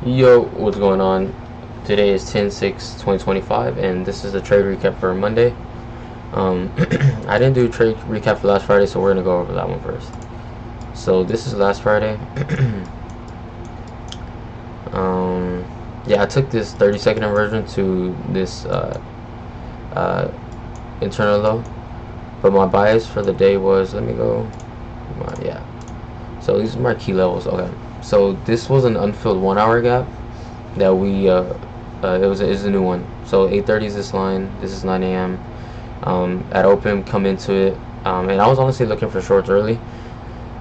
Yo, what's going on? Today is 10/6/2025, and this is the trade recap for Monday. I didn't do a trade recap for last Friday, so we're gonna go over that one first. So this is last Friday. um, yeah, I took this 30-second inversion to this uh, internal low, but my bias for the day was, let me go. Yeah. So these are my key levels. Okay. So this was an unfilled 1 hour gap that we is a new one. So 8:30 is this line. This is 9 a.m. At open, come into it, and I was honestly looking for shorts early,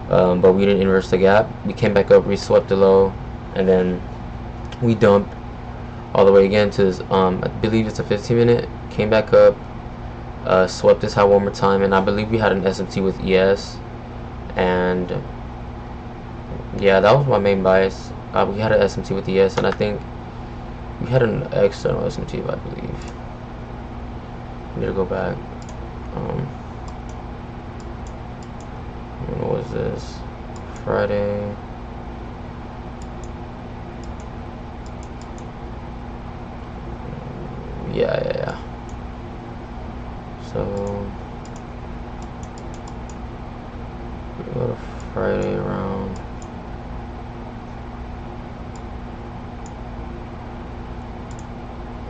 but we didn't inverse the gap. We came back up, we swept the low, and then we dumped all the way again to this. I believe it's a 15-minute. Came back up, swept this high one more time, and I believe we had an SMT with ES, and yeah, that was my main bias. We had an SMT with ES, and I think we had an external SMT, I believe. I need to go back. When was this? Friday. Yeah. So we go to Friday around.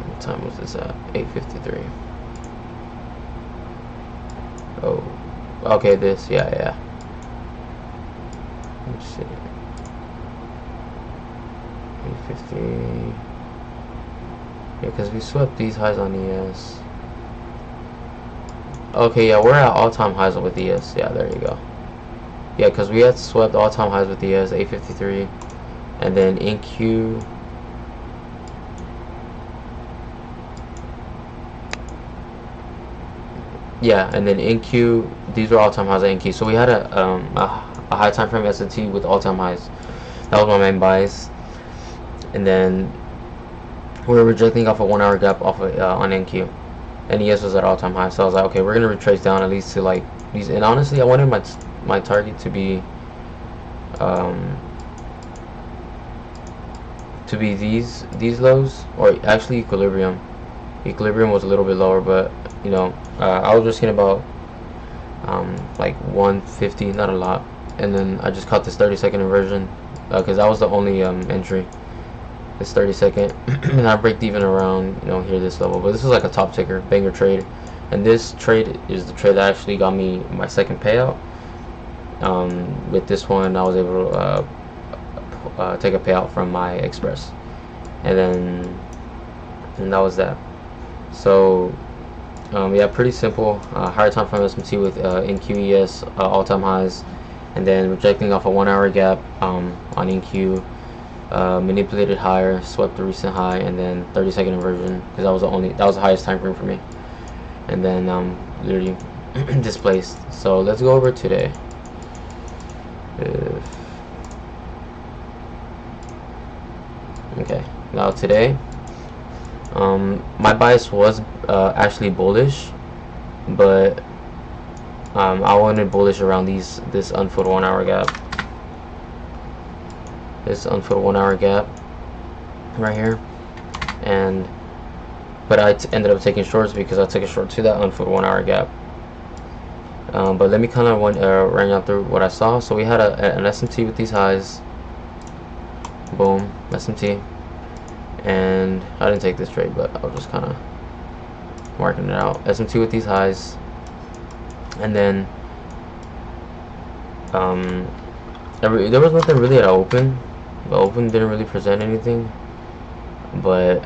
What time was this at? 8:53. Oh, okay. This, yeah. Let's see. 8:50. Yeah, because we swept these highs on ES. Okay, yeah, we're at all-time highs with ES. Yeah, there you go. Yeah, because we had swept all-time highs with ES, 8:53, and then in Q. Yeah, and then in Q, these were all-time highs at NQ. So we had a high time frame S&T with all-time highs. That was my main bias. And then we were rejecting off a 1 hour gap off of, on NQ, and ES was at all-time high. So I was like, okay, we're gonna retrace down at least to like these. And honestly, I wanted my target to be these lows, or actually equilibrium. Equilibrium was a little bit lower, but you know, I was risking about like 150, not a lot, and then I just caught this 30-second inversion because that was the only entry. This 30-second, and I break even around, you know, here this level. But this was like a top ticker banger trade, and this trade is the trade that actually got me my second payout. With this one, I was able to take a payout from my Express, and that was that. So yeah, pretty simple. Higher time frame SMT with NQES all-time highs, and then rejecting off a 1 hour gap on NQ. Manipulated higher, swept the recent high, and then 30-second inversion because that was the highest time frame for me, and then literally displaced. So let's go over today. Okay, now today, my bias was actually bullish, but I wanted bullish around this unfilled 1 hour gap. This unfilled 1 hour gap right here, but I ended up taking shorts because I took a short to that unfilled 1 hour gap. But let me kind of run you through what I saw. So we had an SMT with these highs. Boom, SMT, and I didn't take this trade, but I was just kind of marking it out. SMT with these highs, and then there was nothing really at open. The open didn't really present anything, but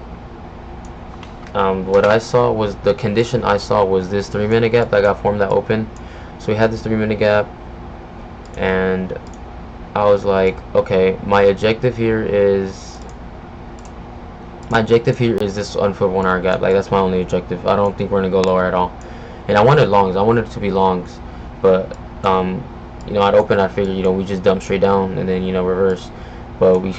what I saw was, the condition I saw was this 3-minute gap that got formed at open. So we had this 3-minute gap, and I was like, okay, my objective here is this unfilled 1 hour gap. Like, that's my only objective. I don't think we're gonna go lower at all. And I wanted longs. I wanted it to be longs, but you know, at open I figured, you know, we just dump straight down and then, you know, reverse. But we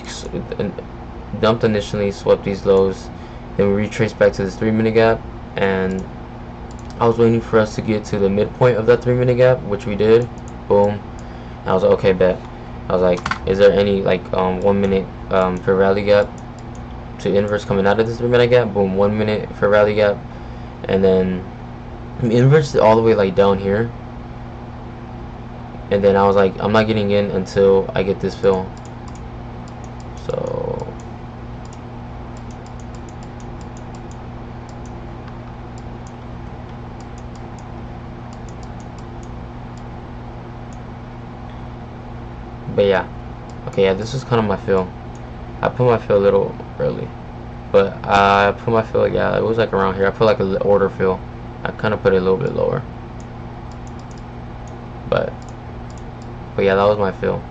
dumped initially, swept these lows, then we retraced back to this 3-minute gap, and I was waiting for us to get to the midpoint of that 3-minute gap, which we did. Boom. I was like, okay, bet. I was like, is there any like 1 minute fair value gap to inverse coming out of this 3 minute gap? Boom, 1 minute fair value gap, and then inverse all the way like down here, and then I was like, I'm not getting in until I get this fill. So but yeah, okay, yeah, this is kind of my fill. I put my fill a little early, but I put my fill, yeah, it was like around here. I put like an order fill. I kind of put it a little bit lower, but yeah, that was my fill.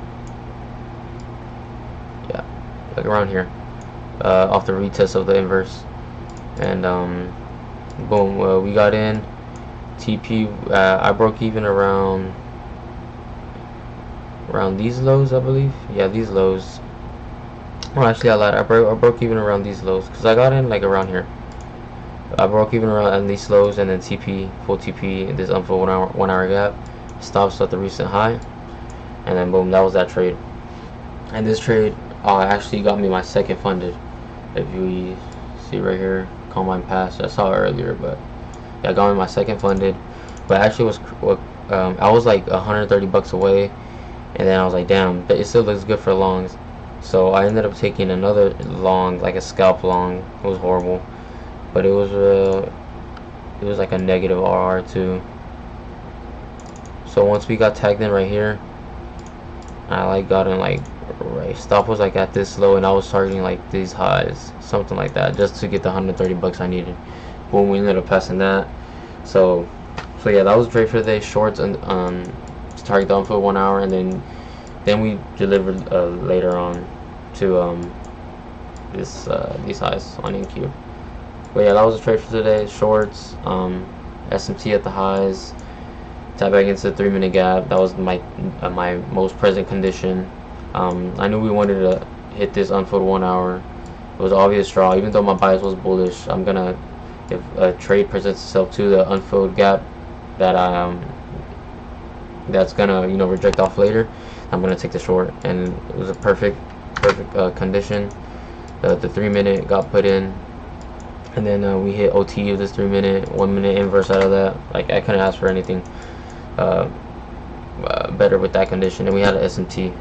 Yeah, like around here, off the retest of the inverse, and boom, we got in. TP, I broke even around these lows, I believe. Yeah, these lows. Well, actually, I lied. I broke even around these lows because I got in like around here. I broke even around these lows, and then TP, full TP, this unfilled 1 hour gap, stops at the recent high, and then boom, that was that trade. And this trade actually got me my second funded. If you see right here, Combine Pass, I saw it earlier, but yeah, I got me my second funded. But actually, I was like 130 bucks away, and then I was like, damn, but it still looks good for longs. So I ended up taking another long, like a scalp long. It was horrible, but it was like a negative RR too. So once we got tagged in right here, I like got in like right, stop was like at this low, and I was targeting like these highs, something like that, just to get the 130 bucks I needed. Boom, we ended up passing that. So yeah, that was the trade for the day. Shorts and target down for 1 hour, and then we delivered later on to these highs on NQ. But yeah, that was the trade for today. Shorts, SMT at the highs, tap back into the 3 minute gap. That was my most present condition. I knew we wanted to hit this unfilled 1 hour. It was obvious draw. Even though my bias was bullish, I'm gonna, if a trade presents itself to the unfilled gap that that's gonna reject off later, I'm gonna take the short. And it was a perfect condition. The 3 minute got put in, and then we hit OT of this 3 minute, 1 minute inverse out of that. Like, I couldn't ask for anything better with that condition. And we had an SMT,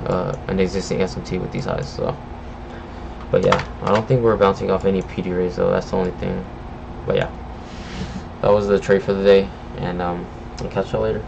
an existing SMT with these highs. So, but yeah, I don't think we're bouncing off any PD rays though. That's the only thing. But yeah, that was the trade for the day, and I'll catch y'all later.